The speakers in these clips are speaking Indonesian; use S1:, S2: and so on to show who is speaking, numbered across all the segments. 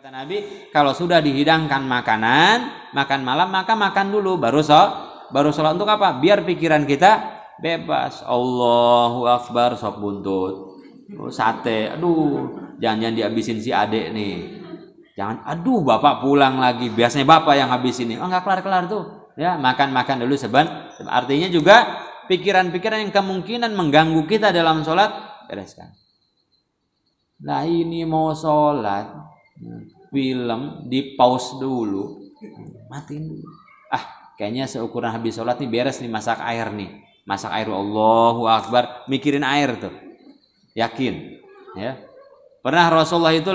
S1: Kata Nabi, kalau sudah dihidangkan makanan, makan malam, maka makan dulu, baru sholat. Untuk apa? Biar pikiran kita bebas. Allahu Akbar, sop buntut, sate, aduh, jangan dihabisin si adek nih. Jangan, aduh, bapak pulang lagi. Biasanya bapak yang habis ini. Oh, nggak kelar-kelar tuh. Ya, makan dulu Artinya juga pikiran-pikiran yang kemungkinan mengganggu kita dalam sholat, bereskan. Nah, ini mau sholat, film di pause dulu, matiin dulu. Kayaknya seukuran habis sholat nih beres nih, masak air Allahu Akbar, mikirin air tuh, yakin ya. Pernah Rasulullah itu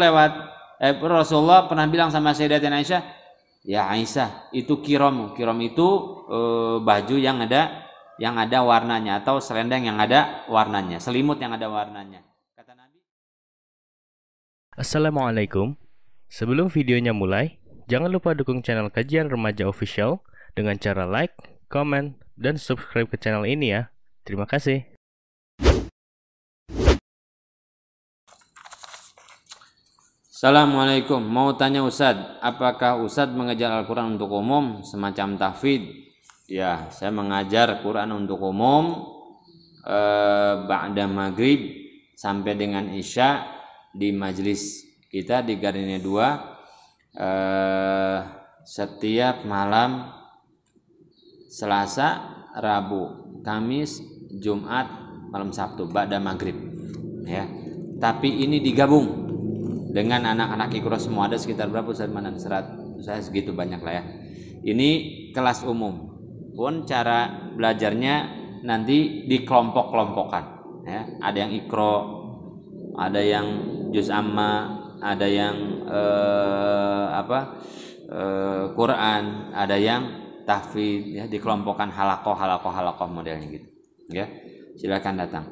S1: Rasulullah pernah bilang sama Sayyidatina Aisyah, ya Aisyah, itu kirom itu baju yang ada warnanya, atau selendang yang ada warnanya, selimut yang ada warnanya. Kata Nabi.
S2: Assalamualaikum. Sebelum videonya mulai, jangan lupa dukung channel Kajian Remaja Official dengan cara like, comment, dan subscribe ke channel ini ya. Terima kasih.
S1: Assalamualaikum. Mau tanya Ustadz, apakah Ustadz mengajar Al-Quran untuk umum semacam tahfidz? Ya, saya mengajar Quran untuk umum ba'da maghrib sampai dengan isya di majelis kita di Gardenia 2 setiap malam Selasa, Rabu, Kamis, Jumat, malam Sabtu ba'da maghrib ya. Tapi ini digabung dengan anak-anak Iqra semua. Ada sekitar berapa Ustaz Manan? Saya segitu banyak lah ya. Ini kelas umum. Pun cara belajarnya nanti dikelompok-kelompokkan ya. Ada yang Iqra, ada yang juz amma, ada yang Quran, ada yang tahfidz ya, dikelompokkan halakoh modelnya gitu ya. Silakan datang.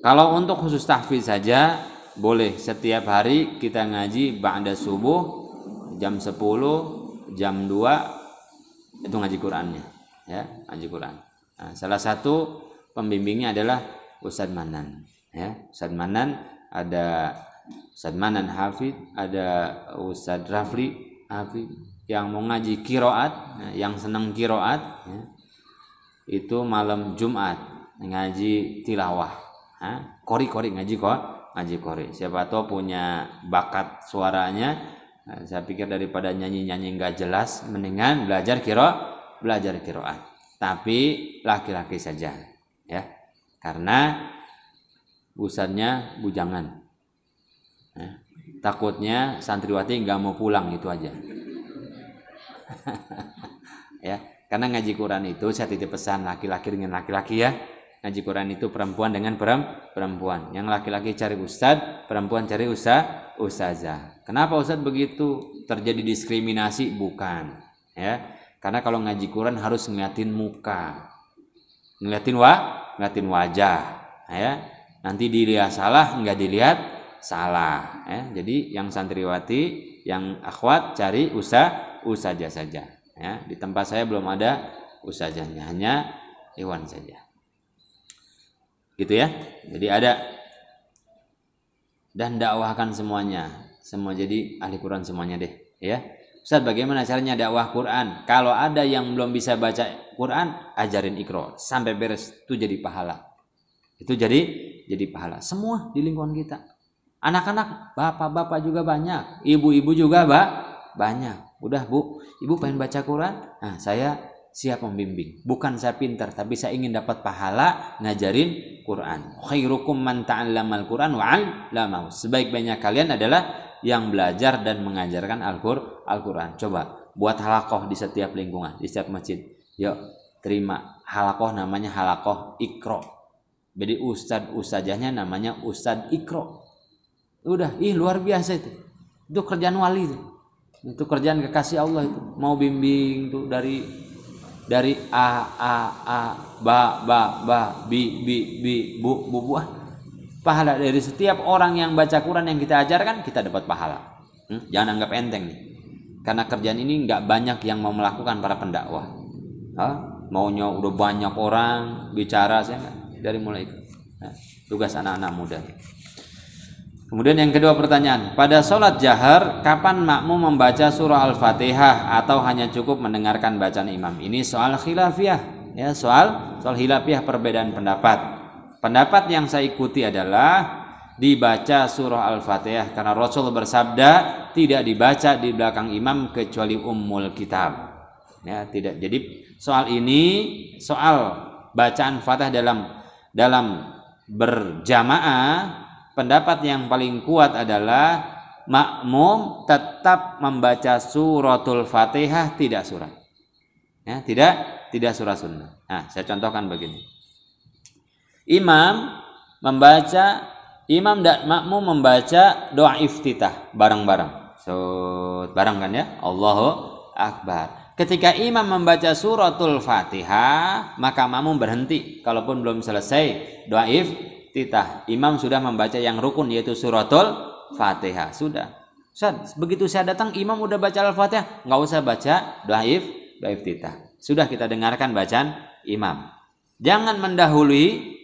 S1: Kalau untuk khusus tahfidz saja boleh, setiap hari kita ngaji ba'da subuh jam 10, jam 2 itu ngaji Qurannya ya, ngaji Quran. Nah, salah satu pembimbingnya adalah Ustadz Manan ya. Ustadz Manan, ada Ustadz Manan Hafidz, ada Ustadz Rafli Hafidz. Yang mau ngaji kiroat, yang senang kiroat ya, itu malam Jumat ngaji tilawah, kori ngaji kori. Siapa tahu punya bakat suaranya. Saya pikir daripada nyanyi nggak jelas, mendingan belajar kiroat. Tapi laki-laki saja ya, karena ustadznya bujangan ya. Takutnya santriwati nggak mau pulang, itu aja. Ya, karena ngaji Quran itu saya titip pesan laki-laki dengan laki-laki ya. Ngaji Quran itu perempuan dengan perempuan. Yang laki-laki cari ustadz, perempuan cari ustazah. Kenapa ustadz begitu? Terjadi diskriminasi? Bukan ya. Karena kalau ngaji Quran harus ngeliatin muka, ngeliatin wajah ya. Nanti dilihat salah, nggak dilihat salah ya. Jadi yang santriwati, yang akhwat cari ustazah saja ya. Di tempat saya belum ada ustazahnya, hanya Iwan saja. Gitu ya. Jadi ada, dan dakwahkan semuanya, semua jadi ahli Quran semuanya deh ya. Ustaz, bagaimana caranya dakwah Quran? Kalau ada yang belum bisa baca Quran, ajarin Iqra sampai beres, itu jadi pahala. Itu jadi pahala semua di lingkungan kita. Anak-anak, bapak-bapak juga banyak, ibu-ibu juga banyak. Udah Bu, Ibu pengen baca Quran? Nah, saya siap membimbing. Bukan saya pintar, tapi saya ingin dapat pahala ngajarin Quran. Khairukum man ta'allamal Quran wa 'allamahu. Sebaik-baiknya kalian adalah yang belajar dan mengajarkan Al-Quran. Coba buat halakoh di setiap lingkungan, di setiap masjid. Yuk, terima halakoh, namanya halakoh Iqra. Jadi ustadzahnya namanya Ustadz Iqra. Udah, luar biasa itu. Itu kerjaan wali itu. Itu kerjaan kekasih Allah itu. Mau bimbing tuh dari a ba bi bu. Pahala dari setiap orang yang baca Quran yang kita ajarkan, kita dapat pahala. Jangan anggap enteng nih. Karena kerjaan ini nggak banyak yang mau melakukan para pendakwah. Maunya udah banyak orang bicara, saya nggak. Dari mulai itu tugas anak-anak muda. Kemudian yang kedua pertanyaan, pada sholat jahar kapan makmum membaca surah Al-Fatihah atau hanya cukup mendengarkan bacaan imam? Ini soal khilafiyah, ya, soal khilafiyah, perbedaan pendapat. Pendapat yang saya ikuti adalah dibaca surah Al-Fatihah karena Rasul bersabda tidak dibaca di belakang imam kecuali ummul kitab. Ya, tidak. Jadi soal ini, soal bacaan Fatihah dalam berjamaah, pendapat yang paling kuat adalah makmum tetap membaca suratul Fatihah, tidak surat. Ya, tidak surat sunnah. Nah, saya contohkan begini. Imam dan makmum membaca doa iftitah bareng-bareng. Bareng kan ya? Allahu Akbar. Ketika imam membaca suratul Fatihah, maka makmum berhenti. Kalaupun belum selesai doa iftitah, imam sudah membaca yang rukun yaitu suratul Fatihah. Sudah. Begitu saya datang, imam udah baca Al-Fatihah, nggak usah baca doa iftitah. Sudah kita dengarkan bacaan imam. Jangan mendahului,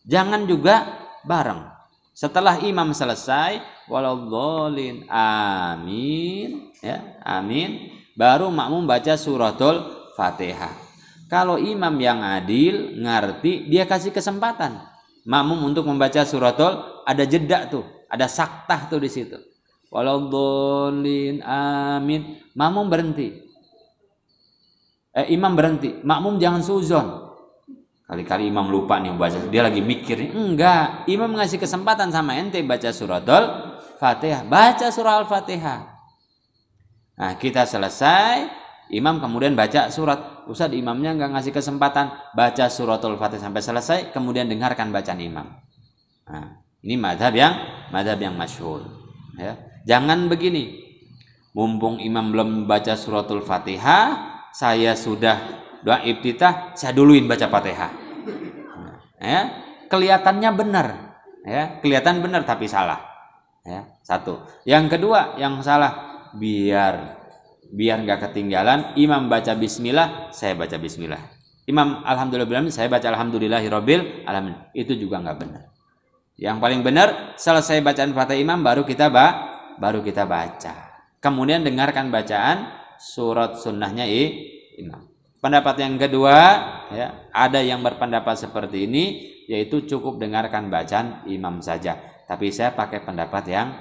S1: jangan juga bareng. Setelah imam selesai, waladhdallin, amin, ya, amin, baru makmum baca suratul Fatihah. Kalau imam yang adil, ngerti, dia kasih kesempatan makmum untuk membaca suratul, ada jeda tuh, ada saktah tuh di situ. Waladhdallin, amin, makmum berhenti. Imam berhenti, makmum jangan suzon. Kali-kali imam lupa nih baca, dia lagi mikir nih. Enggak, imam ngasih kesempatan sama ente baca suratul Fatihah, baca surah Al-Fatihah. Nah, kita selesai, imam kemudian baca surat. Ustaz, imamnya enggak ngasih kesempatan, baca suratul Fatihah sampai selesai, kemudian dengarkan bacaan imam. Nah, ini madhab yang masyhur. Ya. Jangan begini, mumpung imam belum baca suratul Fatihah, saya sudah doa iftitah, saya duluin baca Fatihah. Ya, kelihatannya benar, ya, kelihatan benar tapi salah. Ya, satu. Yang kedua, yang salah, biar nggak ketinggalan, imam baca bismillah, saya baca bismillah. Imam alhamdulillah, saya baca alhamdulillahirabbil alamin. Itu juga nggak benar. Yang paling benar, selesai bacaan Fatihah imam baru kita baca. Kemudian dengarkan bacaan surat sunnahnya imam. Pendapat yang kedua, ya, ada yang berpendapat seperti ini, yaitu cukup dengarkan bacaan imam saja. Tapi saya pakai pendapat yang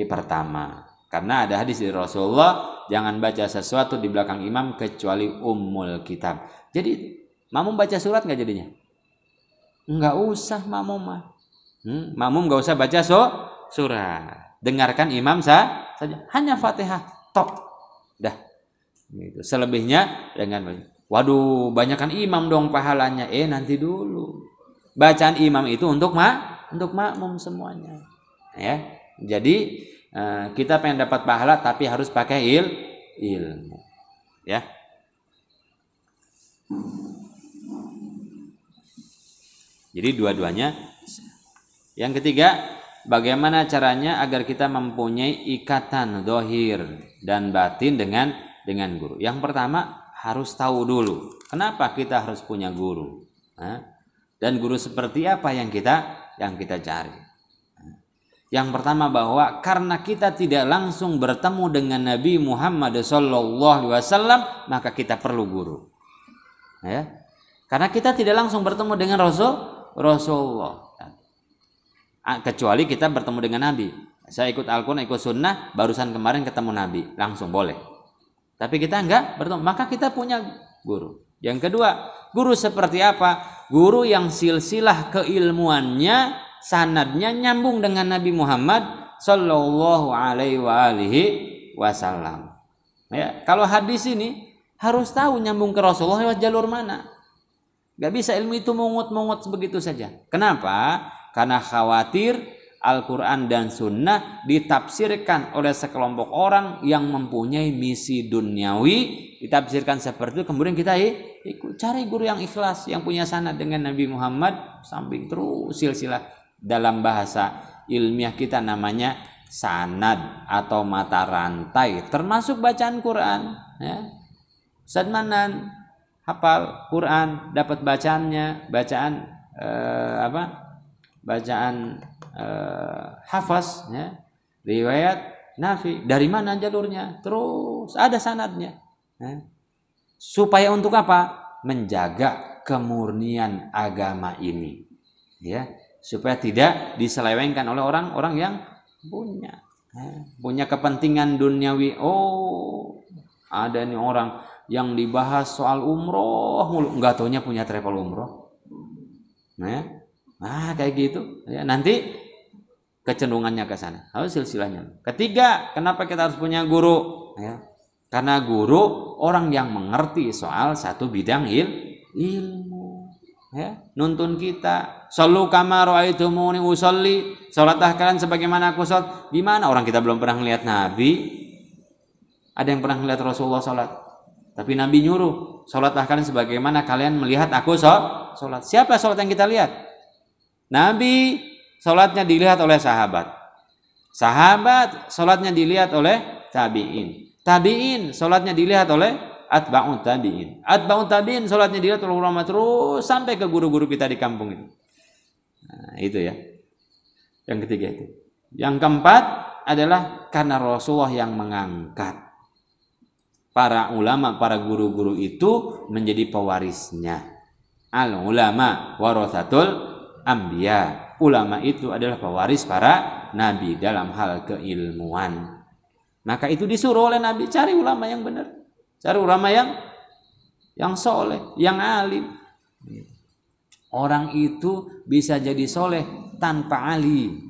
S1: pertama. Karena ada hadis dari Rasulullah, jangan baca sesuatu di belakang imam kecuali ummul kitab. Jadi, makmum baca surat nggak jadinya? Nggak usah makmum mah. Makmum nggak usah baca surat. Dengarkan imam saja. Hanya Fatihah, tok. Dah. Gitu. Selebihnya dengan waduh, banyakkan imam dong pahalanya. Nanti dulu. Bacaan imam itu untuk makmum semuanya. Ya. Jadi kita pengen dapat pahala tapi harus pakai ilmu. Ya. Jadi dua-duanya. Yang ketiga, bagaimana caranya agar kita mempunyai ikatan zahir dan batin dengan guru. Yang pertama, harus tahu dulu kenapa kita harus punya guru, dan guru seperti apa yang kita cari. Yang pertama, bahwa karena kita tidak langsung bertemu dengan Nabi Muhammad SAW, maka kita perlu guru. Ya, karena kita tidak langsung bertemu dengan Rasulullah, kecuali kita bertemu dengan Nabi. Saya ikut Al-Quran, ikut Sunnah, barusan kemarin ketemu Nabi, langsung boleh. Tapi kita enggak bertemu, maka kita punya guru. Yang kedua, guru seperti apa? Guru yang silsilah keilmuannya, sanadnya nyambung dengan Nabi Muhammad Sallallahu Alaihi Wasallam. Ya, kalau hadis ini harus tahu nyambung ke Rasulullah lewat jalur mana. Gak bisa ilmu itu mungut-mungut begitu saja. Kenapa? Karena khawatir Al-Quran dan Sunnah ditafsirkan oleh sekelompok orang yang mempunyai misi duniawi, ditafsirkan seperti itu, kemudian kita ikut. Cari guru yang ikhlas, yang punya sanad dengan Nabi Muhammad, samping terus silsilah. Dalam bahasa ilmiah kita namanya sanad atau mata rantai, termasuk bacaan Quran. Ya. Ustaz Manan hafal Quran, dapat bacaan Hafaz, ya. Riwayat Nafi. Dari mana jalurnya? Terus ada sanadnya. Ya. Supaya untuk apa? Menjaga kemurnian agama ini, ya, supaya tidak diselewengkan oleh orang-orang yang punya kepentingan duniawi. Oh, ada nih orang yang dibahas soal umroh mulu, nggak taunya punya travel umroh. Nah, kayak gitu, ya, nanti kecenderungannya ke sana. Harus silsilahnya. Ketiga, kenapa kita harus punya guru? Ya. Karena guru orang yang mengerti soal satu bidang ilmu, ya, nuntun kita. Shallu kama ra'aitumuni usolli, salatlah kalian sebagaimana aku salat. Gimana orang kita belum pernah melihat Nabi? Ada yang pernah melihat Rasulullah salat? Tapi Nabi nyuruh, salatlah kalian sebagaimana kalian melihat aku salat. Siapa salat yang kita lihat? Nabi salatnya dilihat oleh sahabat. Sahabat salatnya dilihat oleh tabi'in. Tabi'in salatnya dilihat oleh atba'ut tabi'in. Atba'ut tabi'in salatnya dilihat oleh ulama, terus sampai ke guru-guru kita di kampung itu. Nah, itu ya. Yang ketiga itu. Yang keempat adalah karena Rasulullah yang mengangkat para ulama, para guru-guru itu menjadi pewarisnya. Al ulama warathatul anbiya. Ulama itu adalah pewaris para nabi dalam hal keilmuan. Maka itu disuruh oleh Nabi, cari ulama yang benar, cari ulama yang soleh, yang alim. Orang itu bisa jadi soleh tanpa alim,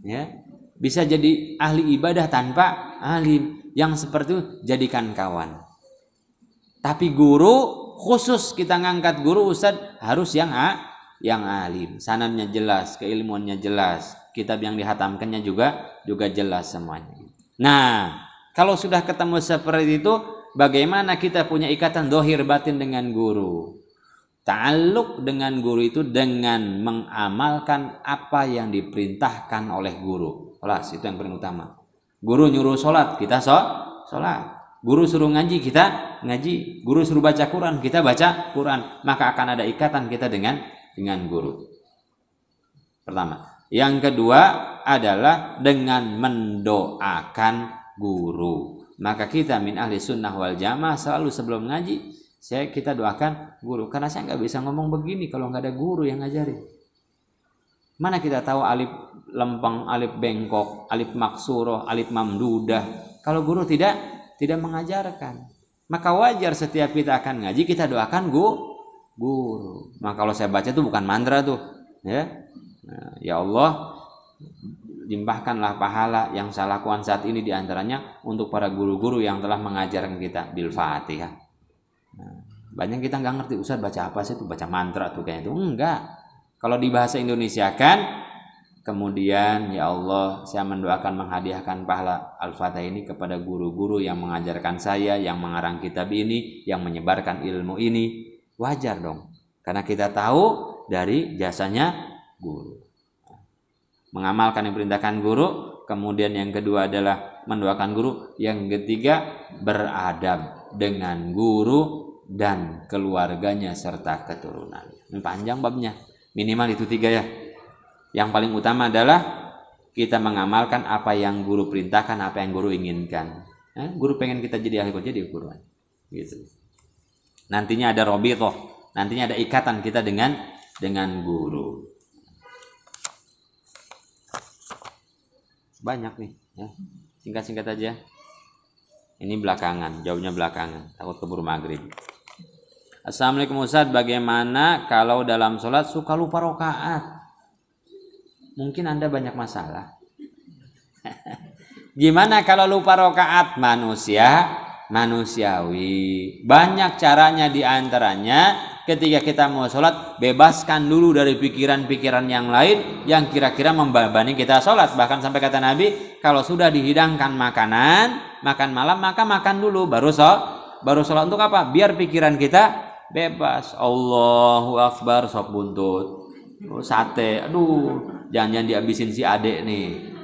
S1: ya, bisa jadi ahli ibadah tanpa alim. Yang seperti itu jadikan kawan. Tapi guru khusus, kita ngangkat guru ustadz harus yang alim, sanadnya jelas, keilmuannya jelas, kitab yang dihatamkannya juga jelas semuanya. Nah, kalau sudah ketemu seperti itu, bagaimana kita punya ikatan zahir batin dengan guru? Ta'alluq dengan guru itu dengan mengamalkan apa yang diperintahkan oleh guru. Kelas itu yang paling utama. Guru nyuruh sholat, kita sholat. Guru suruh ngaji, kita ngaji. Guru suruh baca Quran, kita baca Quran. Maka akan ada ikatan kita dengan guru. Pertama. Yang kedua adalah dengan mendoakan guru. Maka kita min ahli sunnah wal jamaah selalu sebelum ngaji kita doakan guru. Karena saya nggak bisa ngomong begini kalau nggak ada guru yang ngajarin. Mana kita tahu alif lempeng, alif bengkok, alif maksuroh, alif mamdudah. Kalau guru tidak mengajarkan, maka wajar setiap kita akan ngaji kita doakan guru. Maka kalau saya baca itu bukan mantra tuh, ya. Nah, ya Allah, limpahkanlah pahala yang saya lakukan saat ini diantaranya untuk para guru-guru yang telah mengajarkan kita bil Fatihah. Nah, banyak kita nggak ngerti, Ustaz baca apa sih itu, baca mantra tuh kayak itu. Enggak. Kalau di bahasa Indonesia kan, kemudian ya Allah, saya mendoakan menghadiahkan pahala Al-Fatihah ini kepada guru-guru yang mengajarkan saya, yang mengarang kitab ini, yang menyebarkan ilmu ini. Wajar dong, karena kita tahu dari jasanya guru. Mengamalkan yang perintahkan guru. Kemudian yang kedua adalah mendoakan guru. Yang ketiga beradab dengan guru dan keluarganya serta keturunan. Ini panjang babnya, minimal itu 3 ya. Yang paling utama adalah kita mengamalkan apa yang guru perintahkan, apa yang guru inginkan. Guru pengen kita jadi ahli Quran, jadi guru. Gitu. Nantinya ada robitoh, nantinya ada ikatan kita dengan guru. Banyak nih, ya. Singkat-singkat aja. Ini belakangan, jawabnya belakangan, takut keburu maghrib. Assalamualaikum Ustaz, bagaimana kalau dalam sholat suka lupa rakaat? Mungkin Anda banyak masalah. Gimana kalau lupa rakaat? Manusiawi. Banyak caranya, diantaranya ketika kita mau sholat, bebaskan dulu dari pikiran-pikiran yang lain yang kira-kira membebani kita sholat. Bahkan sampai kata Nabi, kalau sudah dihidangkan makanan, makan malam, maka makan dulu baru sholat. Untuk apa? Biar pikiran kita bebas. Allahu Akbar, sop buntut, sate, aduh, jangan dihabisin si adek nih.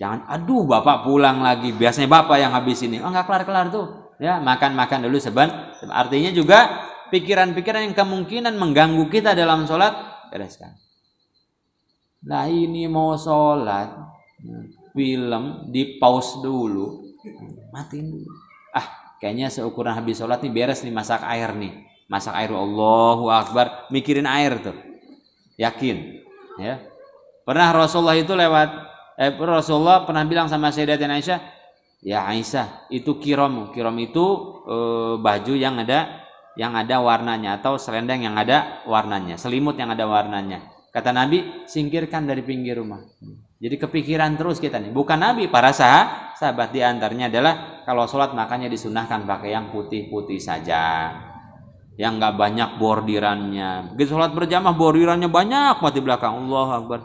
S1: Jangan, aduh bapak pulang lagi, biasanya bapak yang habisin ini. Oh, nggak kelar-kelar tuh. Ya, makan dulu sebentar. Artinya juga pikiran-pikiran yang kemungkinan mengganggu kita dalam sholat, bereskan. Nah ini mau sholat, film di pause dulu, matiin dulu. Kayaknya seukuran habis sholat nih beres nih masak air nih. Masak air, Allahu Akbar, mikirin air tuh. Yakin, ya. Pernah Rasulullah itu Rasulullah pernah bilang sama Sayyidatina Aisyah, ya Aisyah, itu kirom itu baju yang ada warnanya atau selendang yang ada warnanya, selimut yang ada warnanya. Kata Nabi, singkirkan dari pinggir rumah. Jadi kepikiran terus kita nih. Bukan Nabi, para sahabat di antaranya adalah kalau sholat makanya disunahkan pakai yang putih-putih saja, yang nggak banyak bordirannya. Begitu sholat berjamaah bordirannya banyak banget di belakang. Allahu Akbar.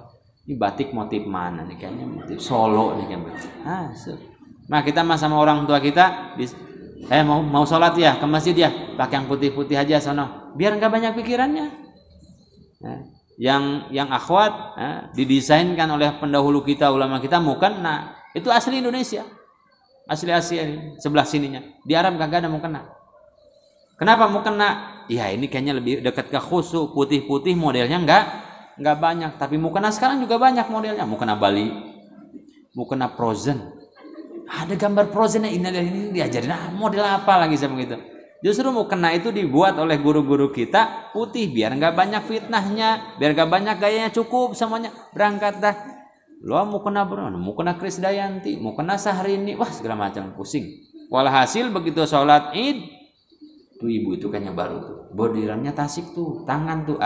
S1: Ini batik motif mana nih? Kayaknya motif Solo nih kan. Nah kita sama orang tua kita, mau sholat ya ke masjid ya, pakai yang putih-putih aja sono, biar nggak banyak pikirannya. Nah, yang akhwat didesainkan oleh pendahulu kita, ulama kita, mukena itu asli Indonesia, asli Asia ini, sebelah sininya. Di Arab kagak ada mukena. Kenapa mukena? Ya ini kayaknya lebih dekat ke khusyuk. Putih-putih modelnya nggak banyak, tapi mukena sekarang juga banyak modelnya. Mukena Bali, mukena Frozen, ada gambar Frozen ini diajarin model apa lagi sama gitu. Justru mukena itu dibuat oleh guru-guru kita putih biar nggak banyak fitnahnya, biar nggak banyak gayanya, cukup semuanya berangkat dah. Lo mukena berapa? Mukena Krisdayanti, mukena Syahrini, wah segala macam, pusing. Walhasil begitu sholat Id, tuh ibu itu kayaknya baru tuh, bordirannya tasik tuh, tangan tuh,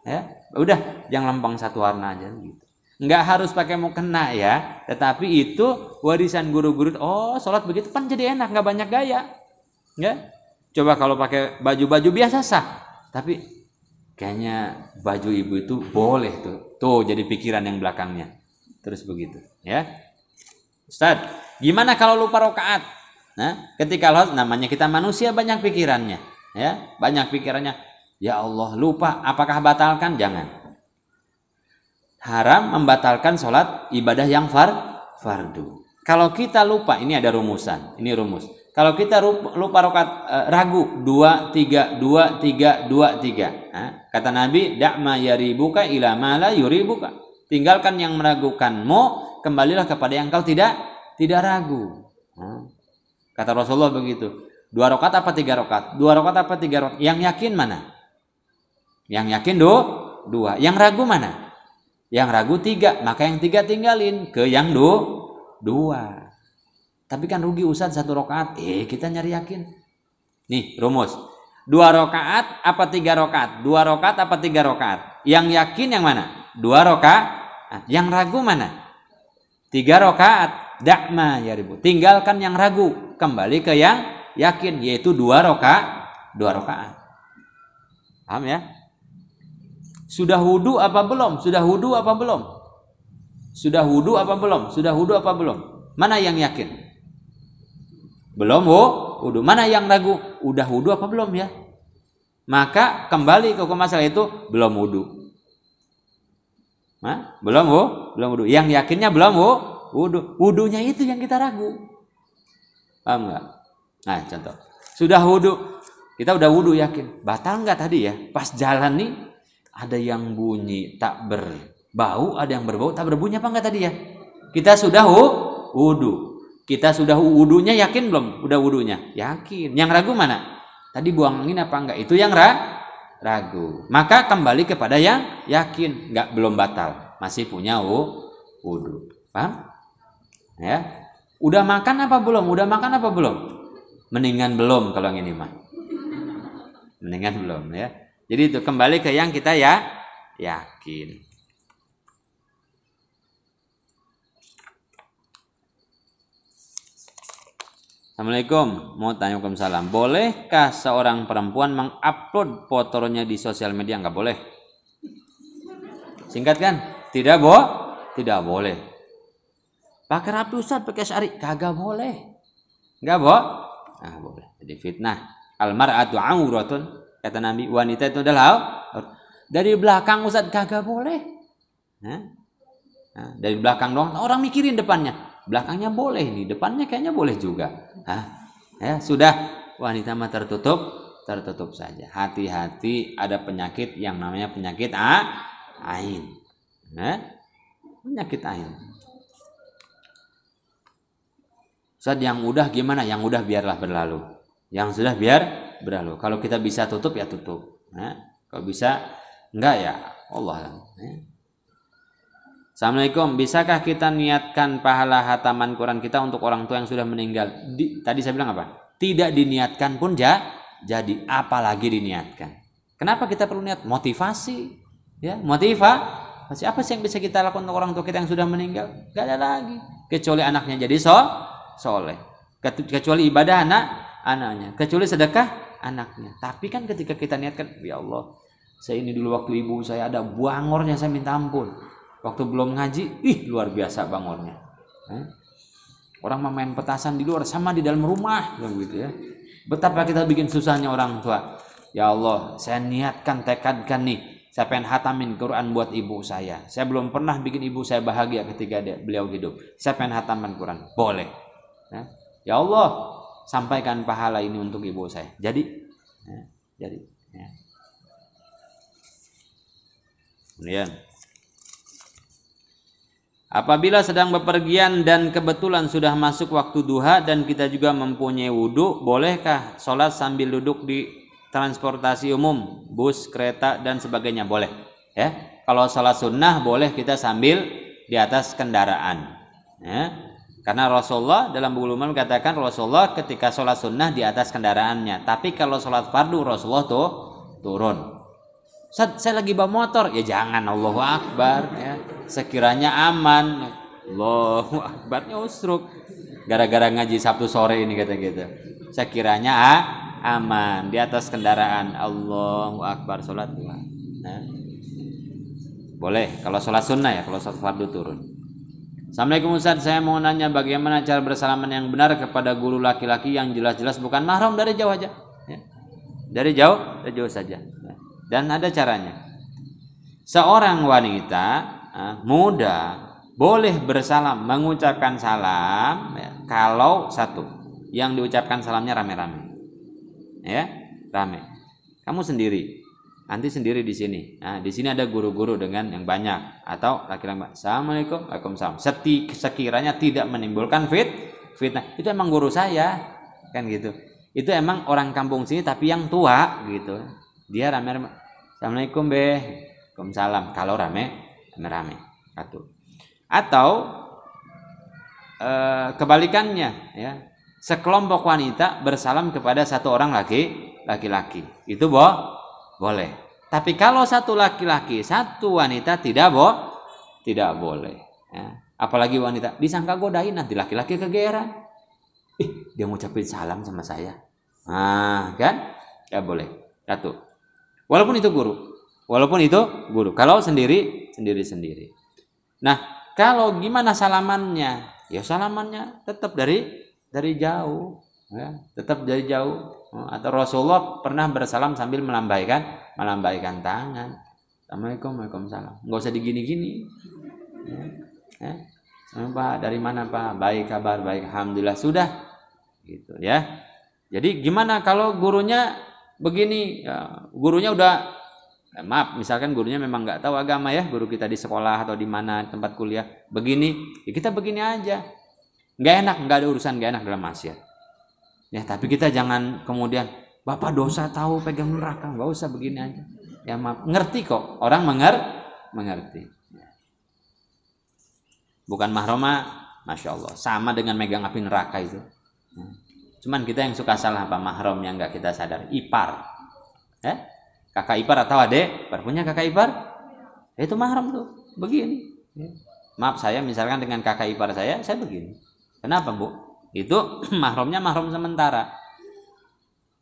S1: ya udah jangan lempeng satu warna aja gitu. Nggak harus pakai mukena ya, tetapi itu warisan guru-guru. Oh sholat begitu kan jadi enak, nggak banyak gaya. Ya, coba kalau pakai baju-baju biasa sah, tapi kayaknya baju ibu itu boleh tuh jadi pikiran yang belakangnya terus begitu ya. Ustaz, gimana kalau lupa rakaat? Nah, ketika namanya kita manusia banyak pikirannya ya, banyak pikirannya. Ya Allah, lupa, apakah batalkan? Jangan. Haram membatalkan sholat ibadah yang fardu. Kalau kita lupa, ini ada rumusan, ini rumus. Kalau kita lupa rakaat, ragu 2 3 2 3 2 3. Kata Nabi, da'ma yaribuka ila ma la yuribuka. Tinggalkan yang meragukanmu, kembalilah kepada yang kau tidak ragu. Kata Rasulullah begitu. 2 rakaat apa 3 rakaat? 2 rakaat apa 3 rakaat? Yang yakin mana? Yang yakin 2. Yang ragu mana? Yang ragu 3. Maka yang 3 tinggalin ke yang 2. Tapi kan rugi Ustaz 1 rakaat. Kita nyari yakin. Nih rumus. 2 rakaat apa 3 rakaat? 2 rakaat apa 3 rakaat? Yang yakin yang mana? 2 rakaat. Yang ragu mana? 3 rakaat. Da'ma ya ribu. Tinggalkan yang ragu, kembali ke yang yakin, yaitu 2 rakaat. Paham ya? Sudah wudu apa belum? Sudah wudu apa belum? Sudah wudu apa belum? Sudah wudu apa belum? Mana yang yakin? Belum wudu. Mana yang ragu? Udah wudu apa belum ya? Maka kembali ke masalah itu, belum wudu. Belum wudu. Yang yakinnya belum wudu. Wudunya itu yang kita ragu. Paham enggak? Nah, contoh. Sudah wudu. Kita udah wudu yakin. Batal enggak tadi ya? Pas jalan nih ada yang bunyi tak berbau, ada yang berbau tak berbunyi apa enggak tadi ya? Kita sudah wudu. Kita sudah wudunya yakin belum? Udah wudunya? Yakin. Yang ragu mana? Tadi buang angin apa enggak? Itu yang ragu. Maka kembali kepada yang yakin, enggak, belum batal. Masih punya wudu. Paham? Ya. Udah makan apa belum? Udah makan apa belum? Mendingan belum kalau yang ini mah. Mendingan belum ya. Jadi itu kembali ke yang kita yakin. Assalamualaikum, mau tanya salam. Bolehkah seorang perempuan mengupload fotonya di sosial media? Enggak boleh. Singkat kan? Tidak boleh. Pakai rapi Ustaz, pakai syari, kagak boleh. Enggak boleh. Jadi fitnah. Al-mar'atu auratun, kata Nabi, wanita itu adalah dari belakang Ustaz, kagak boleh. Dari belakang doang, orang mikirin depannya. Belakangnya boleh nih, depannya kayaknya boleh juga. Ya sudah, wanita mah tertutup saja. Hati-hati, ada penyakit yang namanya penyakit ain. Penyakit ain. Ustaz, yang udah gimana? Yang udah biarlah berlalu. Yang sudah biar berlalu. Kalau kita bisa tutup ya tutup. Kalau bisa enggak ya Allah. Assalamualaikum. Bisakah kita niatkan pahala hataman Quran kita untuk orang tua yang sudah meninggal? Tadi saya bilang apa? Tidak diniatkan pun jadi, apalagi diniatkan. Kenapa kita perlu niat? Motivasi. Ya, motivasi. Apa sih yang bisa kita lakukan untuk orang tua kita yang sudah meninggal? Gak ada lagi. Kecuali anaknya jadi soleh. Kecuali ibadah anaknya. Kecuali sedekah anaknya. Tapi kan ketika kita niatkan, ya Allah, saya ini dulu waktu ibu saya ada bangornya, saya minta ampun. Waktu belum ngaji, luar biasa bangornya. Orang main petasan di luar sama di dalam rumah, begitu ya. Betapa kita bikin susahnya orang tua. Ya Allah, saya niatkan, tekadkan nih, saya pengen hatamin Quran buat ibu saya. Saya belum pernah bikin ibu saya bahagia ketika beliau hidup. Saya pengen hatamin Quran. Boleh. Ya Allah, sampaikan pahala ini untuk ibu saya. Jadi. Kemudian, apabila sedang bepergian dan kebetulan sudah masuk waktu duha dan kita juga mempunyai wudhu, bolehkah sholat sambil duduk di transportasi umum, bus, kereta dan sebagainya? Boleh. Ya, kalau sholat sunnah boleh kita sambil di atas kendaraan. Ya, karena Rasulullah dalam buku Luman katakan Rasulullah ketika sholat sunnah di atas kendaraannya. Tapi kalau sholat fardu Rasulullah tuh turun. Saya lagi bawa motor, ya jangan, Allahu Akbar, ya. Sekiranya aman, Allahu Akbar, nyusruk. Gara-gara ngaji Sabtu sore ini kata gitu. Sekiranya aman di atas kendaraan, Allahu Akbar, sholat. Boleh kalau sholat sunnah ya, kalau sholat fardu turun. Assalamualaikum Ustaz, saya mau nanya bagaimana cara bersalaman yang benar kepada guru laki-laki yang jelas-jelas bukan mahram, dari jauh aja. Ya. Dari jauh saja. Dan ada caranya. Seorang wanita muda boleh bersalam, mengucapkan salam ya, kalau satu yang diucapkan salamnya rame-rame. Ya, rame. Kamu sendiri, nanti sendiri di sini. Nah, di sini ada guru-guru dengan yang banyak atau laki-laki. Assalamualaikum, waalaikumsalam. Sekiranya tidak menimbulkan fitnah, itu emang guru saya, kan gitu. Itu emang orang kampung sini tapi yang tua gitu. Dia rame-rame. Assalamualaikum waalaikumsalam. Kalau rame. Atau kebalikannya, ya. Sekelompok wanita bersalam kepada satu orang laki-laki. Itu boleh. Tapi kalau satu laki-laki, satu wanita tidak boleh. Ya. Apalagi wanita disangka godain, nanti laki-laki kegeeran. Dia ngucapin salam sama saya. Kan? Ya boleh. Satu. Walaupun itu guru. Kalau sendiri. Nah, kalau gimana salamannya? Ya salamannya tetap dari jauh, ya, tetap dari jauh. Atau Rasulullah pernah bersalam sambil melambaikan tangan. Assalamualaikum, waalaikumsalam. Enggak usah digini-gini. Ya. Pak, dari mana Pak? Baik, kabar baik, alhamdulillah, sudah. Gitu ya. Jadi gimana kalau gurunya begini, ya, gurunya udah maaf, misalkan gurunya memang nggak tahu agama ya, guru kita di sekolah atau di mana tempat kuliah begini, ya kita begini aja, nggak enak, nggak ada urusan nggak enak dalam maksiat ya. Tapi kita jangan kemudian Bapak dosa tahu pegang neraka, nggak usah begini aja ya, maaf, ngerti kok, orang mengerti. Bukan mahroma, masya Allah, sama dengan megang api neraka itu. Cuman kita yang suka salah apa, mahram yang nggak kita sadar. Ipar, kakak ipar atau adik, punya kakak ipar, itu mahram tuh, begini. Maaf, saya misalkan dengan kakak ipar saya begini. Kenapa Bu? Itu mahramnya mahram sementara,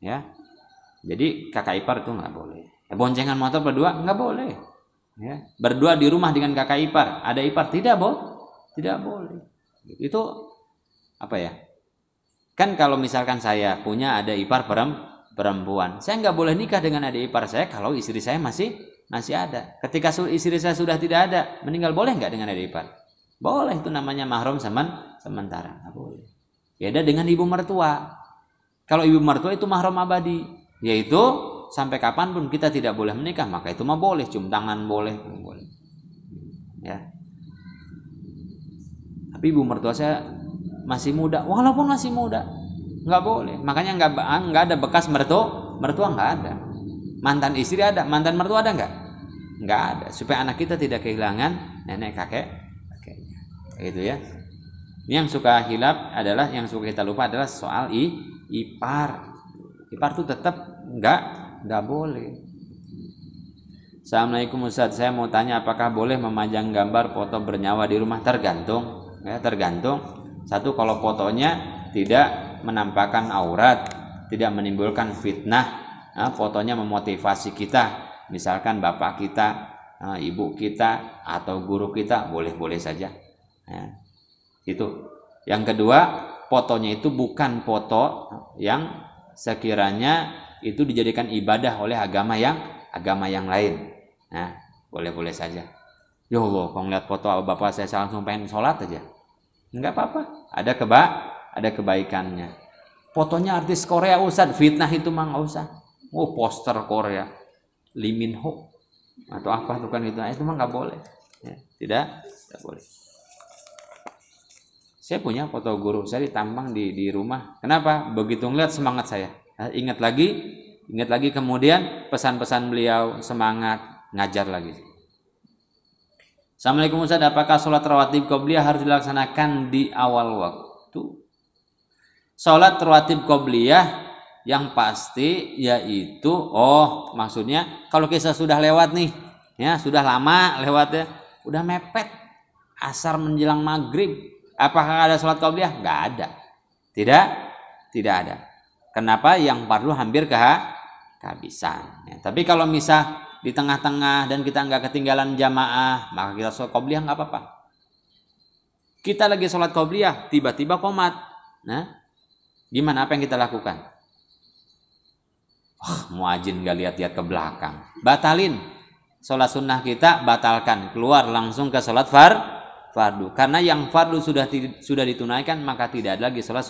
S1: ya. Jadi kakak ipar itu nggak boleh. Boncengan motor berdua nggak boleh. Ya. Berdua di rumah dengan kakak ipar, ada ipar tidak boleh. Itu apa ya? Kan kalau misalkan saya punya ada ipar perempuan, saya nggak boleh nikah dengan adik ipar saya kalau istri saya masih ada. Ketika istri saya sudah tidak ada, meninggal, boleh nggak dengan adik ipar? Boleh, itu namanya mahram sementara, nggak boleh. Beda dengan ibu mertua. Kalau ibu mertua itu mahram abadi, yaitu sampai kapanpun kita tidak boleh menikah, maka itu mah boleh, cium tangan boleh. ya. Tapi ibu mertua saya masih muda, walaupun masih muda, nggak boleh. Makanya nggak ada bekas mertua nggak ada. Mantan istri ada, mantan mertua ada nggak? Nggak ada. Supaya anak kita tidak kehilangan nenek kakeknya, gitu ya. Ini yang suka hilaf adalah, yang suka kita lupa adalah soal ipar. Ipar itu tetap nggak boleh. Assalamualaikum Ustaz, saya mau tanya apakah boleh memajang gambar foto bernyawa di rumah? Tergantung, ya, tergantung. Satu, kalau fotonya tidak menampakkan aurat, tidak menimbulkan fitnah, fotonya memotivasi kita, misalkan bapak kita, ibu kita, atau guru kita, boleh-boleh saja. Ya, itu. Yang kedua, fotonya itu bukan foto yang sekiranya itu dijadikan ibadah oleh agama yang lain. Nah, boleh-boleh saja. Ya Allah, kalau ngeliat foto bapak saya langsung pengen sholat aja. Enggak apa-apa, ada kebaikannya. Fotonya artis Korea Ustaz, fitnah itu mah nggak usah. Oh, poster Korea, Lee Min Ho atau apa tuh kan itu mah nggak boleh. Ya, tidak boleh. Saya punya foto guru saya ditampang di rumah. Kenapa? Begitu ngeliat semangat saya. Ingat lagi kemudian pesan-pesan beliau, semangat ngajar lagi. Assalamualaikum Ustaz, apakah sholat rawatib qobliyah harus dilaksanakan di awal waktu? Sholat rawatib qobliyah yang pasti yaitu, maksudnya kalau kisah sudah lewat nih, ya sudah lama lewat ya, udah mepet asar menjelang maghrib, apakah ada sholat qobliyah? Nggak ada, tidak ada. Kenapa? Yang fardu hampir kehabisan. Ya, tapi kalau misal di tengah-tengah dan kita nggak ketinggalan jamaah, maka kita sholat qobliyah nggak apa-apa. Kita lagi sholat qobliyah, tiba-tiba qomat. Nah, gimana? Apa yang kita lakukan? Muadzin nggak lihat-lihat ke belakang, batalin sholat sunnah kita, batalkan, keluar langsung ke sholat fardu. Karena yang fardu sudah ditunaikan, maka tidak ada lagi sholat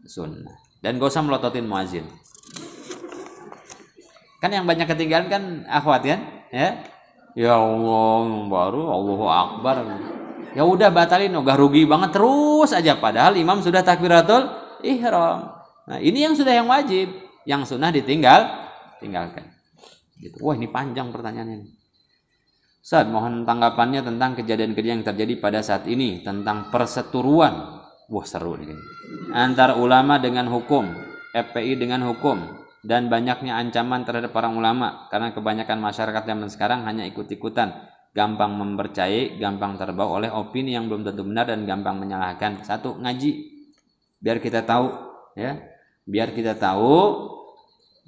S1: sunnah. Dan gak usah melototin muadzin. Kan yang banyak ketinggalan kan akhwat kan, ya. Ya Allah, baru Allahu Akbar. Ya udah batalin, udah rugi banget terus aja, padahal imam sudah takbiratul ihram. Nah, ini yang sudah yang wajib, yang sunnah tinggalkan. Gitu. Wah, ini panjang pertanyaannya. Ustaz, mohon tanggapannya tentang kejadian-kejadian yang terjadi pada saat ini tentang perseteruan. Wah, seru nih. Antara ulama dengan hukum, FPI dengan hukum, dan banyaknya ancaman terhadap para ulama karena kebanyakan masyarakat zaman sekarang hanya ikut-ikutan, gampang mempercayai, gampang terbawa oleh opini yang belum tentu benar dan gampang menyalahkan. Satu, ngaji biar kita tahu, ya, biar kita tahu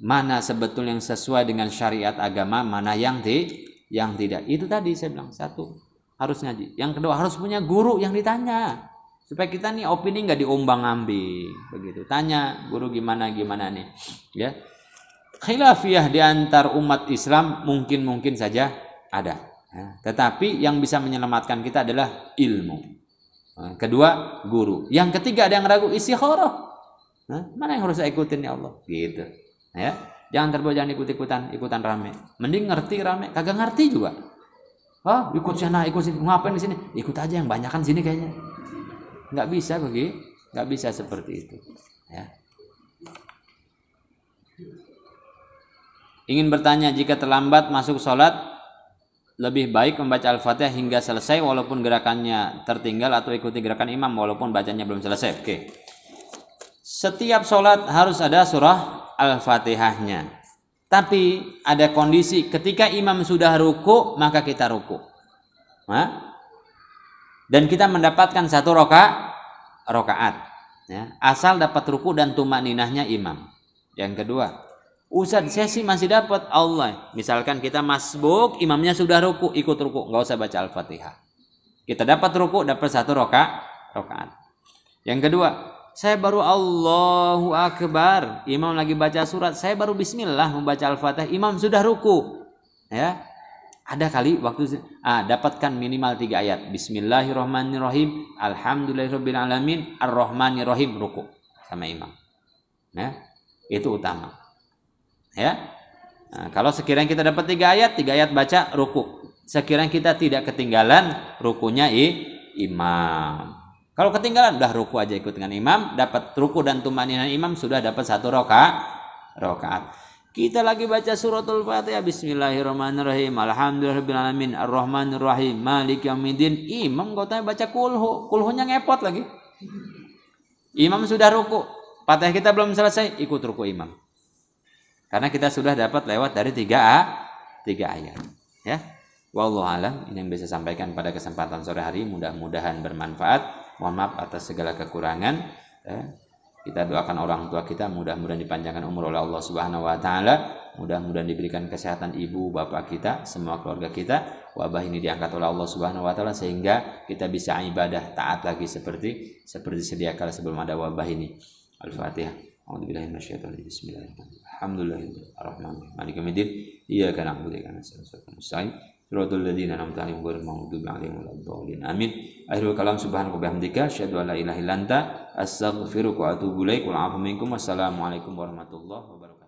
S1: mana sebetulnya yang sesuai dengan syariat agama, mana yang tidak. Itu tadi saya bilang, satu harus ngaji, yang kedua harus punya guru yang ditanya supaya kita nih opini nggak diombang-ambing begitu. Tanya guru gimana nih, ya. Khilafiyah di antar umat Islam mungkin saja ada, ya. Tetapi yang bisa menyelamatkan kita adalah ilmu. Kedua, guru. Yang ketiga, ada yang ragu, istikharah. Mana yang harus saya ikutin ya Allah, gitu, ya. Jangan terbawa, jangan ikutan rame. Mending ngerti rame, kagak ngerti juga. Ikut sana, ikut sini, ngapain di sini? Ikut aja yang banyakan sini kayaknya. Nggak bisa seperti itu, ya. Ingin bertanya, jika terlambat masuk sholat, lebih baik membaca Al-Fatihah hingga selesai walaupun gerakannya tertinggal, atau ikuti gerakan imam walaupun bacanya belum selesai? Oke. Setiap sholat harus ada surah Al-Fatihahnya. Tapi ada kondisi ketika imam sudah ruku, maka kita ruku. Dan kita mendapatkan satu rakaat, ya, asal dapat ruku dan tumakninahnya imam. Yang kedua, Ustaz, saya sih masih dapat Allah. Misalkan kita masbuk, imamnya sudah ruku, ikut ruku, nggak usah baca Al-Fatihah. Kita dapat ruku, dapat satu rakaat. Yang kedua, saya baru Allahu Akbar, imam lagi baca surat, saya baru Bismillah membaca Al-Fatihah, imam sudah ruku, ya. Ada kali waktu dapatkan minimal 3 ayat. Bismillahirrahmanirrahim, alhamdulillahirabbil alamin, arrahmanirrahim, ruku sama imam. Ya, itu utama. Ya. Nah, kalau sekiranya kita dapat 3 ayat baca ruku. sekiranya kita tidak ketinggalan rukunya imam. Kalau ketinggalan udah ruku aja ikut dengan imam, dapat ruku dan tumanina imam, sudah dapat 1 rakaat. Kita lagi baca suratul Fatihah, bismillahirrahmanirrahim, alhamdulillahirabbil alamin, arrahmanirrahim, maliki yaumiddin. Imam katanya baca kulhunya ngepot lagi. Imam sudah ruku, Fatihah kita belum selesai, ikut ruku imam. Karena kita sudah dapat lewat dari 3 ayat. Ya. Wallahu alam, ini yang bisa sampaikan pada kesempatan sore hari, mudah-mudahan bermanfaat. Mohon maaf atas segala kekurangan. Kita doakan orang tua kita mudah-mudahan dipanjangkan umur oleh Allah Subhanahu wa taala, mudah-mudahan diberikan kesehatan ibu bapak kita, semua keluarga kita. Wabah ini diangkat oleh Allah Subhanahu wa taala sehingga kita bisa ibadah taat lagi seperti sedia kala sebelum ada wabah ini. Al-Fatihah. A'udzubillahi minasyaitonir rajim. Bismillahirrahmanirrahim. Alhamdulillahirabbil maliki yaumiddin. Iyyaka na'budu wa iyyaka nasta'in. Siratal ladzina an'amta 'alaihim ghairil maghdubi 'alaihim waladdallin. Amin. Akhirul kalam, subhanaka wa bihamdika asyhadu an la ilaha illa anta astaghfiruka wa atubu ilaik. Wa a'udzu minkum. Wassalamualaikum warahmatullahi wabarakatuh.